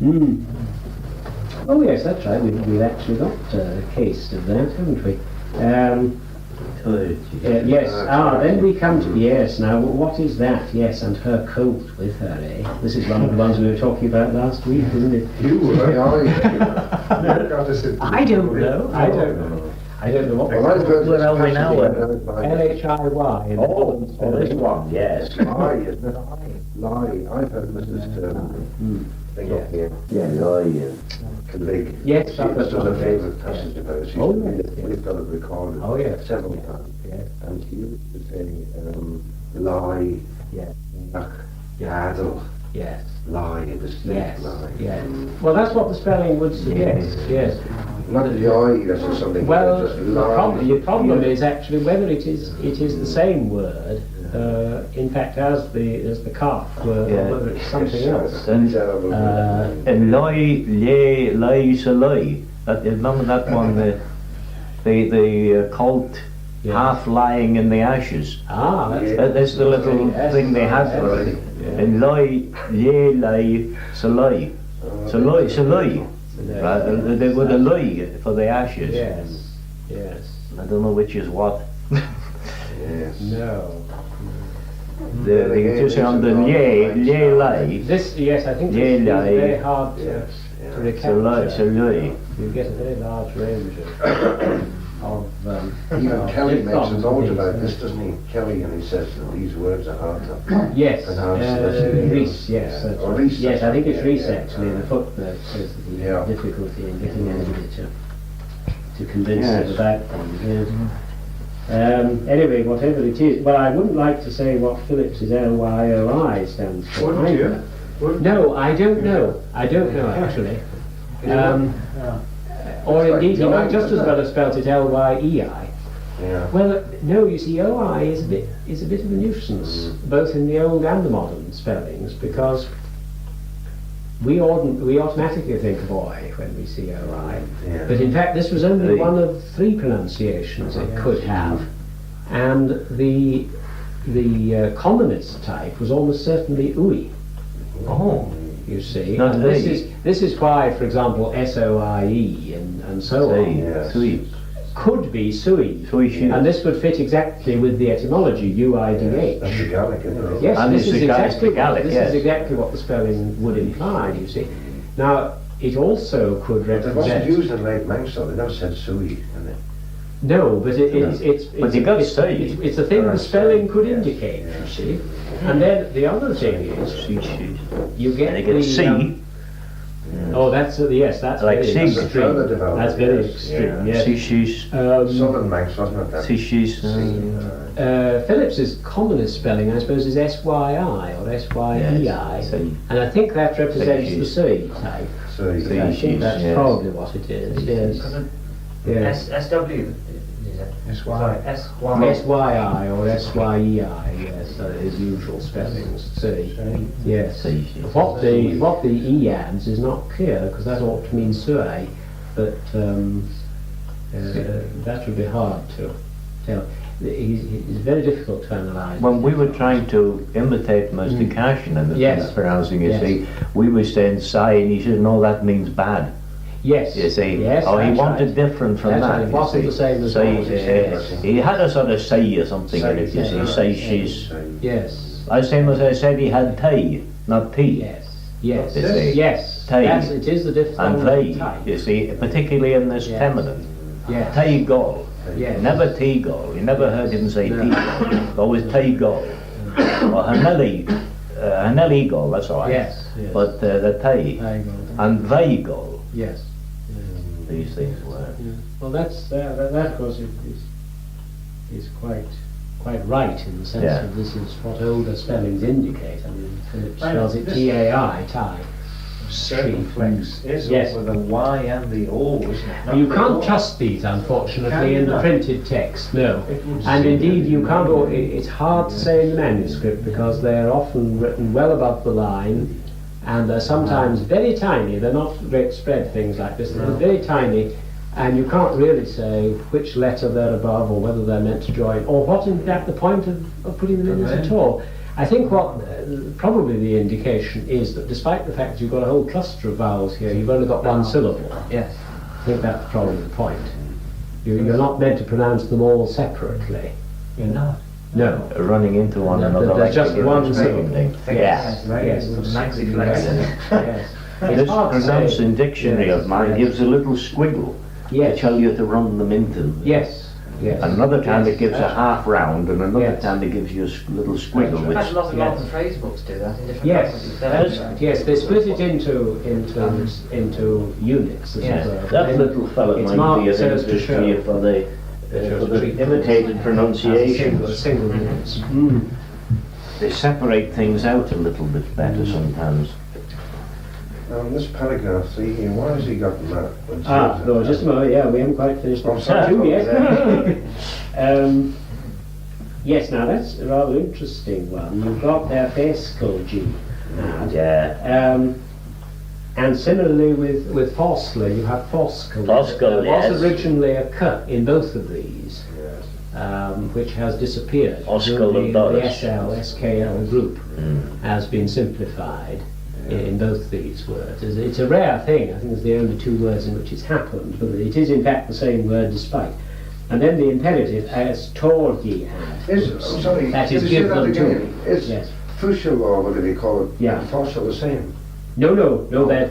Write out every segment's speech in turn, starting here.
Mm. Oh yes, that's right. We've actually got a case of that, haven't we? Yes. Then we come to yes. Now, what is that? Yes, and her coat with her. Eh? This is one of the ones we were talking about last week, isn't it? You were. I don't know. I don't know what. Well, are we now? L-H-I-Y. Oh, this one, yes. Lie, isn't it? Lie. I've heard Mrs. Thing up here. Yeah, lie. Colleague. Yes, This was a favourite passage of hers. We've got it recorded several times. Yes. And she used to say, lie, Yes. yaddle, Yes. lie, a distinct Yes. lie. Yes. Well, that's what the spelling would suggest. Yes. Not joy, that's just something. Well, just the problem is actually whether it is the same word. In fact, as the calf word, or whether it's something else. And lie, lie, so lie. Remember that one, the cult half lying in the ashes. That's the little thing they had for it. And lie, so lie. So lie, so lie. They would have lie for the ashes. Yes. Yes. I don't know which is what. Yes. No. They just on the lie. This, yes, I think this is very hard to recapture. So lie. You get a very large range of Even Kelly makes a diphthongs note and about things. this, doesn't he? Kelly, and he says that these words are hard to Yes, pronounce. Reese, yes. That's Or right. Reese, Yes, I think it's Reese yeah, actually. The footnote says that he had difficulty in getting anybody to convince him about things. Yes. Anyway, whatever it is, well, I wouldn't like to say what Phillips' LYOI stands for. Wouldn't you? No, I don't know. I don't know actually. Or indeed, he might just as well have spelt it LYEI. Yeah. Well, no, you see, OI is a bit of a nuisance, both in the old and the modern spellings, because we automatically think of OI when we see OI. Yeah. But in fact, this was only one of 3 pronunciations it could have, and the commonest type was almost certainly UI. Oh. You see, Not and this is why, for example, SOIE and so on could be sui, and this would fit exactly with the etymology UIDH. That's the Gaelic, isn't it? Yes, And this it's is the exactly Gaelic, this yes. is exactly what the spelling would imply. You see, now it also could But it wasn't represent. used in late Manx, though. They never said sui, didn't it? No, but it's But you got to say. it's a thing the spelling could indicate. You see, and then the other thing is you get the C. Oh, that's yes, that's Like very sheep. extreme. That's very Yes, extreme. yeah. Yes. She's. Southern Manx, wasn't it? That? She's. Phillips's commonest spelling, I suppose, is SYI or SYEI, Yes, and I think that represents the SUI type. Sui. I think that's yes. probably what it is. Yes. Yes. SW. SYI or SYEI, yes, his usual spellings. See, yes. What the E adds is not clear because that ought to mean sui, but that would be hard to tell. He's very difficult to analyse. When we were trying to imitate Mr. Cashin in the pronouncing, you see, we were saying "sai," and he said, "No, that means bad." Yes. You see, yes, he that's wanted right. different from That's that. right. It you wasn't see. the same as So ours, yes. he had a sort of say or something in it. You see, say she's. Yes. I same as I said, he had tea, not tea. Yes. Yes. You see. Yes. Tea. Yes. It is the diphthong And play, type. you see, particularly in this Yes. feminine. Yes. Tea gol. Yes. Never tea gol. You never heard him say No. tea gol. Always tea gol. Or Hanelli gol, that's all right. Yes. Yes. But the tea. There you go. And they gol. Yes. These things were. Yeah. Well, that of course is quite right in the sense that this is what older spellings indicate. I mean, Phillips spells it TAI, tie. Circumflex is Yes. with the Y and the O, isn't it? Not You the can't O. trust these, unfortunately, Can you in the not? printed text. No, It would and seem indeed that you can't. It's hard to say in the manuscript because they're often written well above the line, and they're sometimes very tiny. They're not great spread things like this. They're very tiny, and you can't really say which letter they're above or whether they're meant to join or what in fact the point of putting them in is at all. I think what probably the indication is that despite the fact you've got a whole cluster of vowels here, you've only got one syllable. Yes. I think that's probably the point. You're not meant to pronounce them all separately. You're not. No. Running into one No, another. there's like just they do one in syllable. Spain. Yes. Yes. Maxi flex. Yes. This It's hard to say. pronouncing dictionary of mine Yes. gives a little squiggle to Yes. tell you to run them into. Yes. Yes. Another time Yes. it gives a half round, and another Yes. time it gives you a little squiggle. That's Which, Quite a lot of Yes. modern phrase books do that in different Yes. languages. Yes. Yes, they split it into units, as Yes. it were. that Then little fella it's might be marked of so as to interest to show. you for the imitated pronunciations. Single units. They separate things out a little bit better sometimes. Now, in this paragraph, see here, why has he gotten that? No, just a moment, yeah, we haven't quite finished Oh, part sorry. 2 yet. Yes, now that's a rather interesting one. You've got their Gailckagh. Yeah. And similarly with Forsler, you have Forskel. Forskel, There yes. was originally a K in both of these, Yes. which has disappeared. Oskel and The Doris. SL, SKL group has been simplified in both these words. It's a rare thing. I think it's the only 2 words in which it's happened, but it is in fact the same word despite. And then the imperative as told ye had. I'm sorry, That is can you say give that them to again? me. Is Yes. Fushel, or whatever you call it, Yeah. and Fossil the same? No,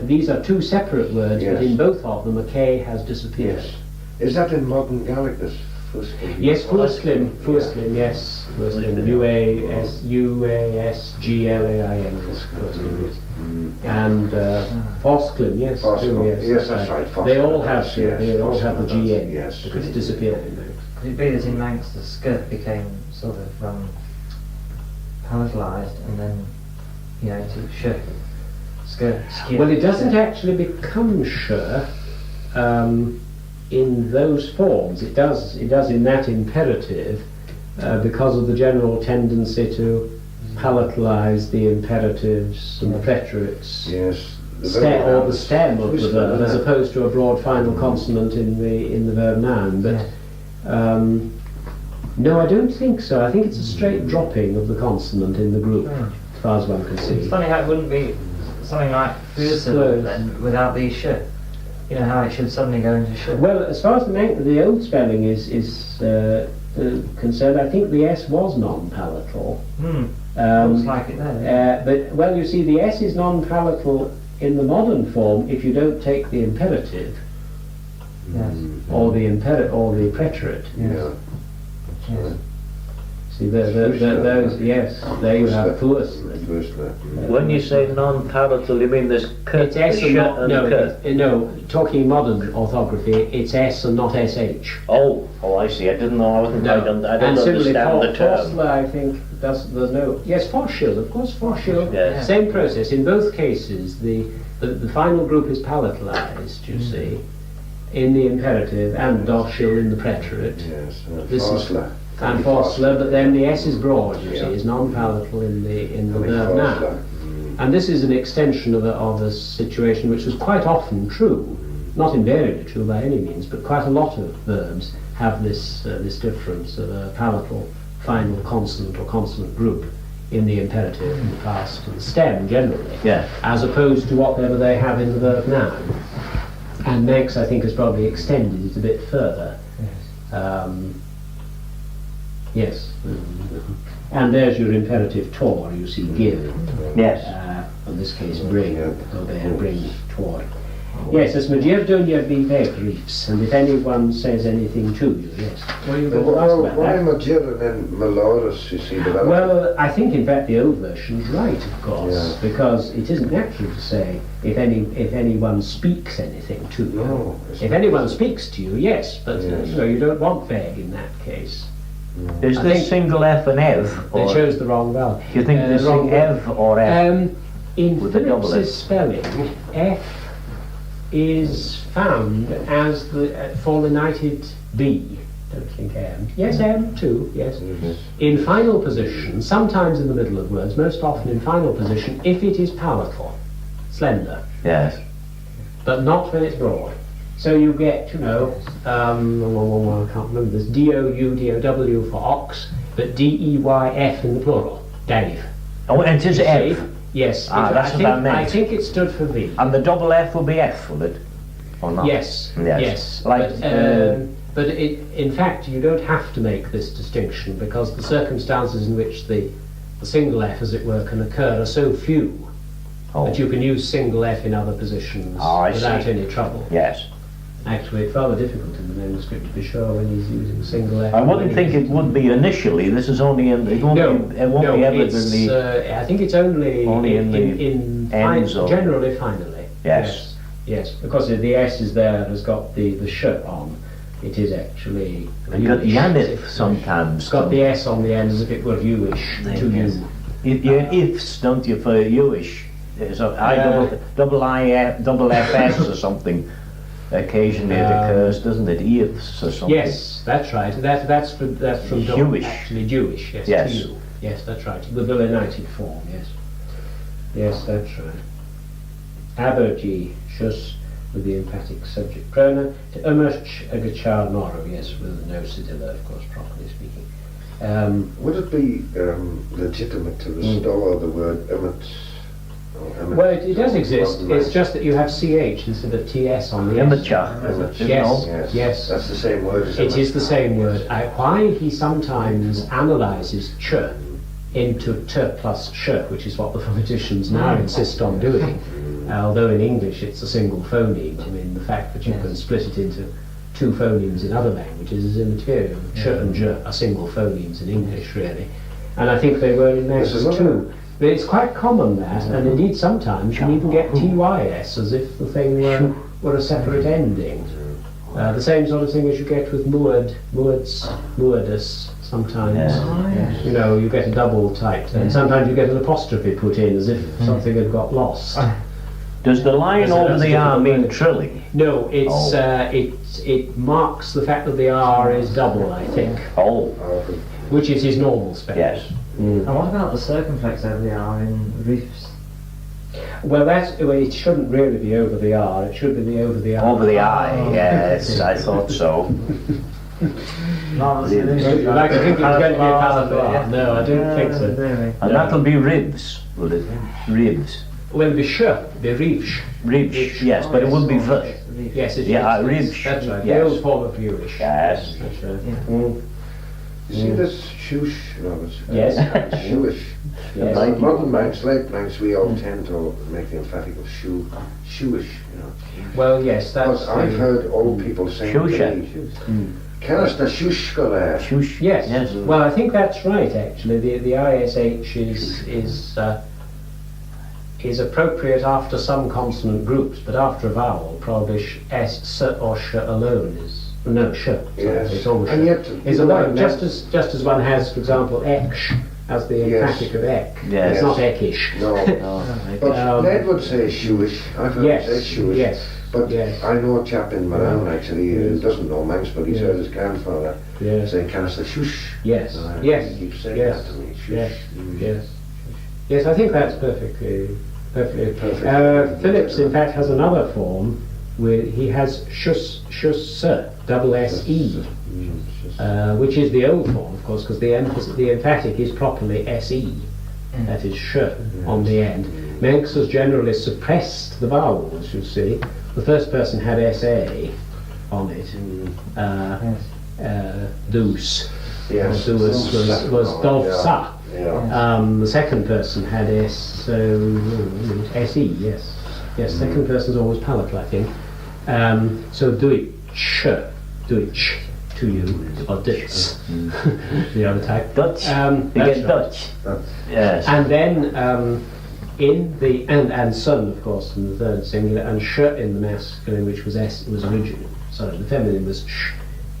these are 2 separate words, but Yes. in both of them a K has disappeared. Yes. Is that in modern Gaelic, this Fushel? Yes, Fuaslin, yes, Fuaslin, UASGLAIN, Fuaslin, and Forsklin, yes, Forskel. too, Yes, that's right, Forskel. They all have, Yes, they all have the Forskel, G in, yes. because it's disappeared in there. Could it be that in Manx the skirt became sort of palatalised and then, to shirt, skirt, skin? Well, it doesn't actually become sure in those forms. It does in that imperative because of the general tendency to palatalise the imperatives and the preterites. Yes. The stem of the verb, as opposed to a broad final consonant in the verb noun. But no, I don't think so. I think it's a straight dropping of the consonant in the group, as far as one can see. It's funny how it wouldn't be something like Fusil then without these sh. How it should suddenly go into sh. Well, as far as the old spelling is concerned, I think the S was non-palatal. Looks like it there. But you see, the S is non-palatal in the modern form if you don't take the imperative Yes. or the preterite. Yeah. Yes. See, those, yes, there you have Fuaslin. When you say non-palatal, you mean there's K, It's S sh and not, and K? no, talking modern orthography, it's S and not SH. Oh, I see. I didn't know. I didn't And similarly, understand the term. Forsler, I think, there's no... Yes, Forshil, of course, Forshil. Yes. Same process. In both cases, the final group is palatalized, you see, in the imperative, and Dorshil in the preterite. Yes. This is- Fosler. And Forsler, but then the S is broad, you see, Yeah. is non-palatal in the verb Fosler. noun. And this is an extension of a situation which was quite often true, not invariably true by any means, but quite a lot of verbs have this difference of a palatal final consonant or consonant group in the imperative, in the past, and the stem generally, Yeah. as opposed to whatever they have in the verb noun. And Manx, I think, has probably extended it a bit further. Yes. And there's your imperative tor, you see, give. Yes. In this case, bring. Yeah. Obey, bring, tor. Yes, as Majeerdunya be griefs, and if anyone says anything to you, yes. Well, you going to ask about Why that? Majir and then Melodus, you see, developed? Well, I think in fact the old version's right, of course, Yeah. because it isn't natural to say if anyone speaks anything to you. No, it's If not. anyone speaks to you, yes, but Yes. you don't want veg in that case. Is I this think single F and Ev? They Or chose the wrong vowel. do you think this wrong thing Ev or F? In With the double Phillips's F. spelling, F is found as the forlenited B. Don't think M. Yes, M too. Yes. In final position, sometimes in the middle of words, most often in final position, if it is palatal, slender, Yes. but not when it's broad. So you get, I can't remember this, D-O-U, D-O-W for ox, but D-E-Y-F in the plural, Dave. Oh, it is You F. see? Yes. That's what I meant. I think it stood for V. And the double F will be F, will it? Or not? Yes. Yes. Like, but in fact, you don't have to make this distinction because the circumstances in which the single F, as it were, can occur are so few that you can use single F in other positions without any trouble. Yes. Actually, it's rather difficult in the manuscript to be sure when he's using single F. I wouldn't think it would be initially. This is only in. It won't be. It won't be ever in the. I think it's only in ends generally finally. Yes. Yes, because the S is there and has got the sh on. It is actually. And got Yanith sometimes. It's got the S on the end as if it were Jewish to you. You ifs, don't you, for Jewish? So double FS or something. Occasionally it occurs, doesn't it? Ifs or something. Yes, that's right. That's from Jewish. Actually Jewish. Yes. Yes. To you. Yes, that's right. The Villanite form. Yes. Yes, that's right. Abergi, shus, with the emphatic subject pronoun. To umerch agachar noro, yes, with no cedilla, of course, properly speaking. Would it be legitimate to restore the word emmet? Well, it does exist. It's just that you have CH instead of TS on the S. Yes. That's the same word as It is the same word. Why he sometimes analyses ch into t plus sh, which is what the phoneticians now insist on doing, although in English it's a single phoneme. I mean, the fact that you can split it into two phonemes in other languages is immaterial. Ch and j are single phonemes in English, really. And I think they were in Manx too. But it's quite common that, and indeed sometimes you can even get TYS as if the thing were a separate ending. The same sort of thing as you get with muadus sometimes. You know, you get a double typed, and sometimes you get an apostrophe put in as if something had got lost. Does the line over the R mean trilling? No, it's it marks the fact that the R is double, I think. Which is his normal spelling. Yes. And what about the circumflex over the R in reefs? Well, it shouldn't really be over the R. It should be over the I. Over the I, yes, I thought so. Like, I think it's going to be a passive R. No, I don't think so. And that'll be ribs, will it? Ribs. Well, it'll be sh, be rivsh. Ribs, yes, but it would be v. Yes, it's ribs. That's right. Yes. The old form of Jewish. Yes. That's right. You see this shush, Robert? Yes. Shuish. Yes. Like modern Manx, late Manx, we all tend to make the emphatic of shuish, you know. Well, yes, that's. But I've heard old people saying Canis the shush go there. Shush. Yes. Well, I think that's right. Actually, the ISH is appropriate after some consonant groups, but after a vowel, probably s or sh alone is. No, sh. Yes. It's always and yet, it's alone. Just as one has, for example, eksh as the emphatic of ek. Yes. It's not ekish. No. But Ned would say shuish. I've heard him say shuish. Yes. But I know a chap in Marown actually who doesn't know Manx, but he's heard his grandfather say Canis the shush. Yes. He keeps saying that to me. Shush. Yes, I think that's perfectly. Phillips, in fact, has another form where he has shus, double S-E, which is the old form, of course, because the emphatic is properly S-E, that is sh on the end. Manx has generally suppressed the vowels, you see. The first person had S-A on it, Deuce. Yes. Deuce was Dolph-Sa. The second person had S-E, yes. Yes, second person's always palatal, I think. So Deutsch to you, or Dutch, the other type. Dutch. You get Dutch. Yes. And then in the and son, of course, in the third singular, and sh in the masculine, which was S, was originally. Sorry, the feminine was sh,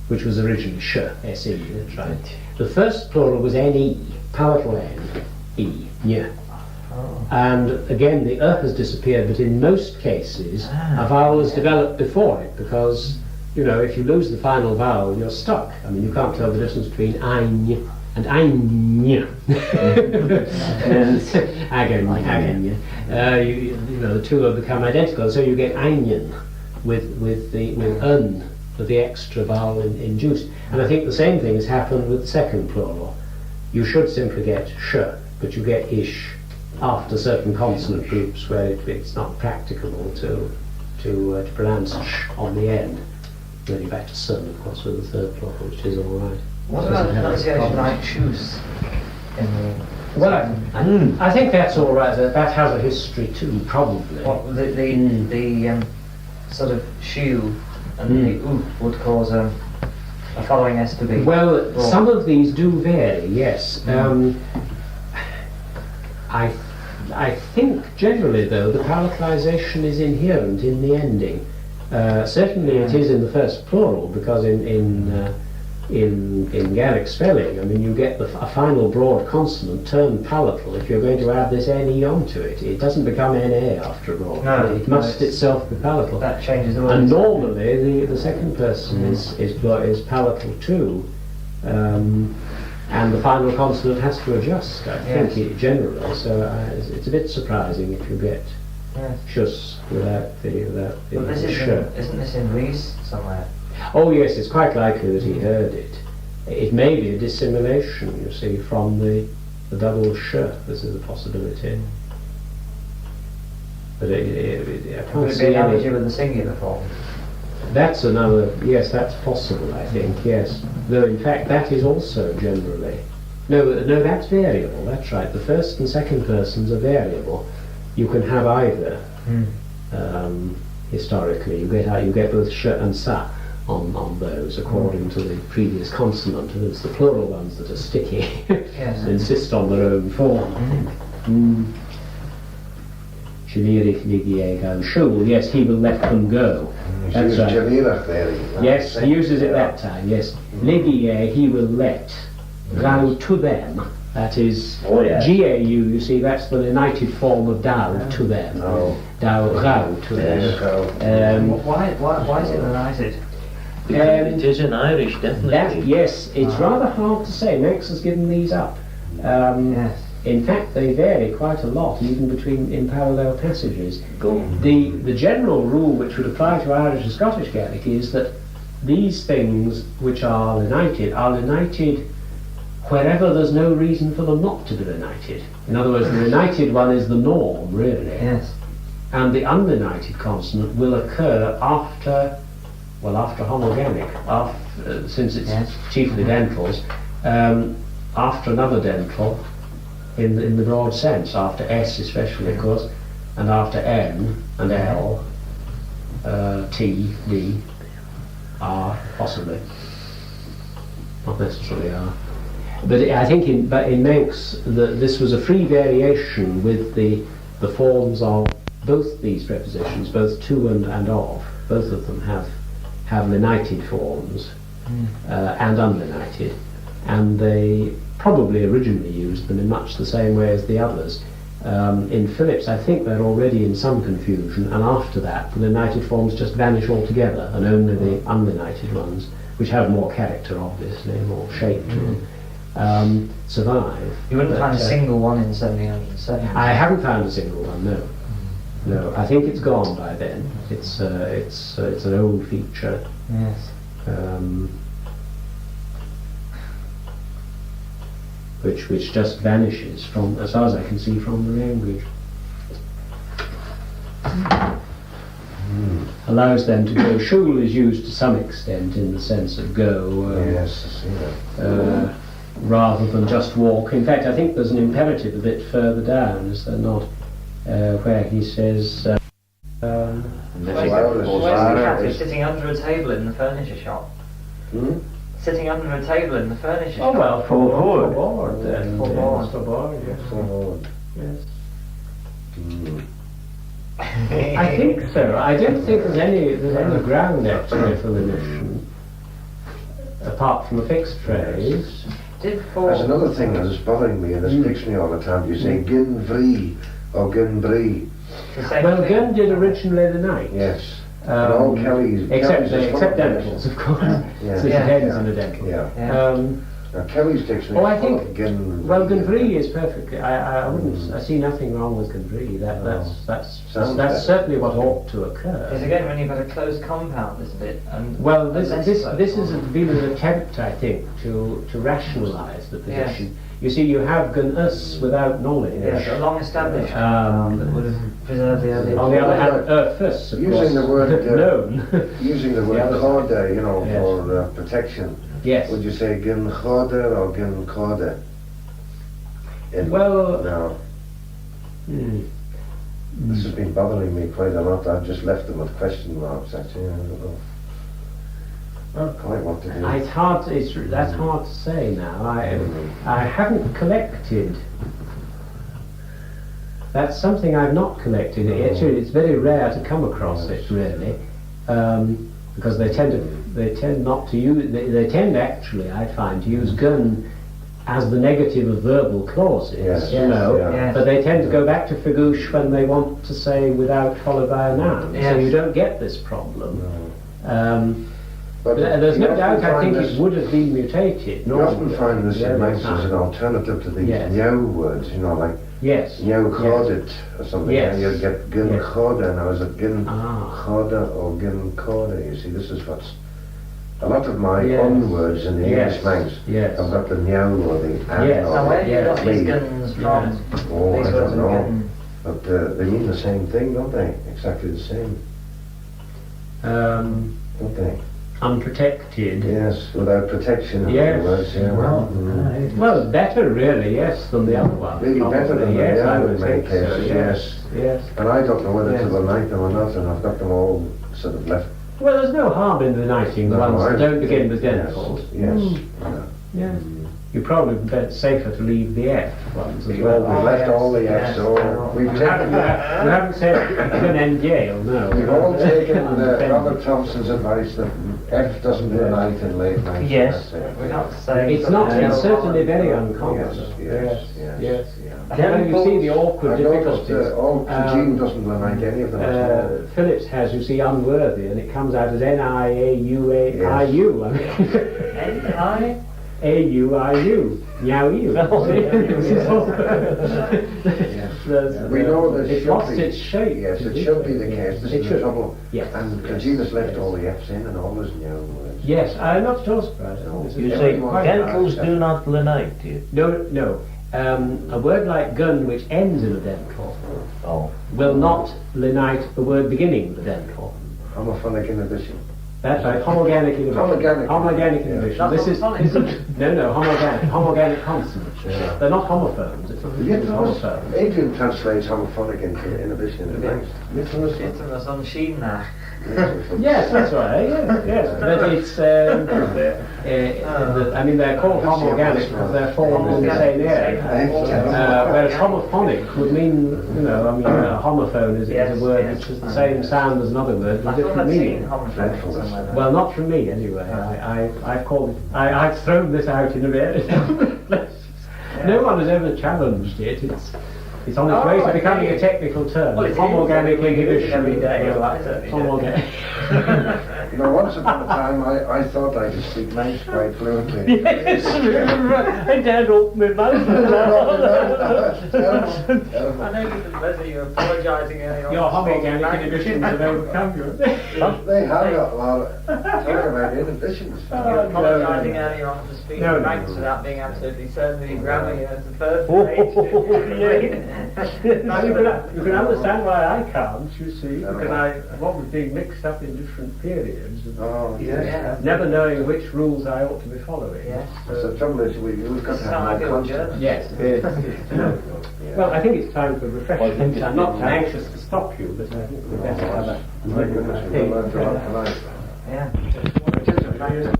which was originally sh, S-E. That's right. The first plural was N-E, palatal N-E, yeah. And again, the has disappeared, but in most cases, a vowel is developed before it, because, you know, if you lose the final vowel, you're stuck. I mean, you can't tell the difference between ein and ein. Again. You know, the two have become identical, so you get einion with un, with the extra vowel induced. And I think the same thing has happened with the second plural. You should simply get sh but you get ish after certain consonant groups where it's not practicable to pronounce sh on the end. Then you're back to sun, of course, with the third plural, which is all right. What about pronunciation like shoes? Well, I think that's all right. That has a history too, probably. What the sort of shoe and the oop would cause a following S to be. Well, some of these do vary. Yes. I think generally, though, the palatalization is inherent in the ending. Certainly, it is in the first plural, because in Gaelic spelling, I mean, you get a final broad consonant turned palatal if you're going to add this NE onto it. It doesn't become NA after all. No, it must itself be palatal. That changes the word. And normally, the second person is palatal too. And the final consonant has to adjust, I think, generally. So it's a bit surprising if you get shus without the But this isn't this in Rees somewhere? Oh yes, it's quite likely that he heard it. It may be a dissimulation, you see, from the double sh. This is a possibility. But I can't Would it see be an any. analogy with the singular form? That's another, yes, that's possible, I think, yes. Though, in fact, that is also generally... No, that's variable, that's right. The first and second persons are variable. You can have either, historically. You get both sh and sa on those, according to the previous consonant, and it's the plural ones that are sticky. Yes. Insist on their own form, I think. Yes, he will let them go. That's right. Yes, he uses it that time, yes. Ligie, he will let. Rau to them. That is GAU, you see, that's the united form of dau to them. Dau rau to them. Why is it united? It is in Irish, definitely. Yes, it's rather hard to say. Manx has given these up. Yes. In fact, they vary quite a lot, even in parallel passages. The general rule which would apply to Irish and Scottish Gaelic is that these things which are lenited wherever there's no reason for them not to be lenited. In other words, the lenited one is the norm, really. Yes. And the unlenited consonant will occur after homogenic, since it's chiefly dentals, after another dental, in the broad sense, after S especially, of course, and after N and L, T, D, R, possibly. Not necessarily R. But I think in Manx, this was a free variation with the forms of both these prepositions, both to and of. Both of them have lenited forms and unlenited, and they probably originally used them in much the same way as the others. In Phillips, I think they're already in some confusion, and after that, the lenited forms just vanish altogether, and only the unlenited ones, which have more character, obviously, more shape to them, survive. You wouldn't find a single one in 1707? I haven't found a single one, no. No, I think it's gone by then. It's an old feature. Yes. Which just vanishes from, as far as I can see, from the language. Allows them to go. Shul is used to some extent in the sense of go. Yes, I see that. Rather than just walk. In fact, I think there's an imperative a bit further down, is there not? Where he says. Where's the cat? He's sitting under a table in the furniture shop. Sitting under a table in the furniture shop. Oh well, for board then. For board, yes. For board. Yes. I think so. I don't think there's any ground actually for the omission, apart from a fixed phrase. There's another thing that is bothering me in this dictionary all the time. You say gin vree or gin bree. Well, gun did originally the night. Yes. And all Kelly's. Except dentals, of course. Yeah. So it ends in a dental. Yeah. Now Kelly's dictionary. I think. Gin. Well, Gunvree is perfectly. I wouldn't. I see nothing wrong with Gunvree. That's certainly what ought to occur. Because again, when you've got a closed compound, isn't it? And well, this has been an attempt, I think, to rationalise the position. Yes. You see, you have gun-us without knowledge. Yes, a long established that would have preserved the early. On the other hand, earthus, of Using the course, word known. using the word other chorda, you know, Yes. for protection. Yes. Would you say gin chorda or gin chorda? Well, No. Hmm. This has been bothering me quite a lot. I've just left them with question marks, actually. I don't know. Quite what to do. It's hard. That's hard to say now. I haven't collected. That's something I've not collected. Actually, it's very rare to come across it really, because they tend not to use. They tend actually, I find, to use gun as the negative of verbal clauses. Yes. You know, Yeah. but they tend to go back to fagouche when they want to say without followed by a noun. Yes. So you don't get this problem. But There's no you doubt. often I think find it would have been mutated. You often find this Yeah, in Manx yeah. as an alternative to these Yes. new words, you know, like Yes. new Yes. chorded or something. Yes. And you'd get gin Yes. chorda, now is it gin Ah. chorda or gin chorda? You see, this is what's a lot of my Yes. own words in the Yes. English Manx. Yes. I've got the new or the and Yes. or Now, where the do you got these me. guns from? Oh, I These words don't and know. gun. But they mean the same thing, don't they? Exactly the same, don't they? Unprotected. Yes, without protection, in Yes. other words. Yeah. Well, well, better really, yes, than the other one. Really better than the yes, other I in would many think so. cases, yes. Yes. And I don't know whether Yes. to unite them or not, and I've got them all sort of left. Well, there's no harm in uniting the No, ones that I- don't begin with yes, dentals. Yes. Yeah. You probably bet safer to leave the F ones as Well, well. we've left all the yes. F's, so we've You haven't, taken. you haven't said an end jail, no. We've all taken Robert Thomson's advice that F doesn't unite in late Manx. Yes, That's it. we're not saying. It's not. something It's else. certainly very uncommon. Yes, yes. Well, you see the awkward I've noticed difficulties. Cooishyn doesn't unite any of them at all. Phillips has, you see, unworthy, and it comes out as N-I-A-U-A-I-U. I mean, N-I? A-U-I-U. Meow-U. We know this It's should lost be. its shape. Yes, it should be the case. This It is the should. trouble. Yes. And Cooishyn has left all the F's in and all his new words. Yes, I'm not at all surprised. You say Everyone dentals has do not unite, do you? No. A word like gun which ends in a dental Oh. will not unite a word beginning with a dental. Homophonic inhibition. That's right, homogenic inhibition. Homogenic. Homogenic Yeah. inhibition. Not This is homophonic. no, homogenic consonants. Yeah. They're not homophones. It's homophones. Adrian translates homophonic into inhibition into Manx. It's on the sunshine now. Yes, that's right. Yes. But it's. I mean, they're called homogenic because they're formed in the same area. Whereas homophonic would mean, a homophone is a word which has the same sound as another word with I a thought different I'd seen meaning. homophonic somewhere. there. Well, not from me anyway. I've called it. I've thrown this out in a various places. No one has ever challenged it. It's on its way to becoming a technical term. Well, it is. Homogenic We use it inhibition. every day. Well, I certainly do. Homogenic. Once upon a time, I thought I could speak Manx quite fluently. Yes, I daren't open my mouth. I know you're apologising earlier on. Your homogenic inhibitions have overcome you. They have got, well, talk about inhibitions. You're apologising earlier on for speaking No. Manx without being absolutely certain that you're grammar as a third grade. Now you can understand why I can't, you see, because what was being mixed up in different periods. Oh, yes. Yeah. Never knowing which rules I ought to be following. Yes. The trouble is, we've got This to is how I have feel more German. conscience. Yes. Well, I think it's time for refreshment. I'm not anxious to stop you, but I think we better have a... My goodness, we've learned a lot tonight. Yeah. It is a fact.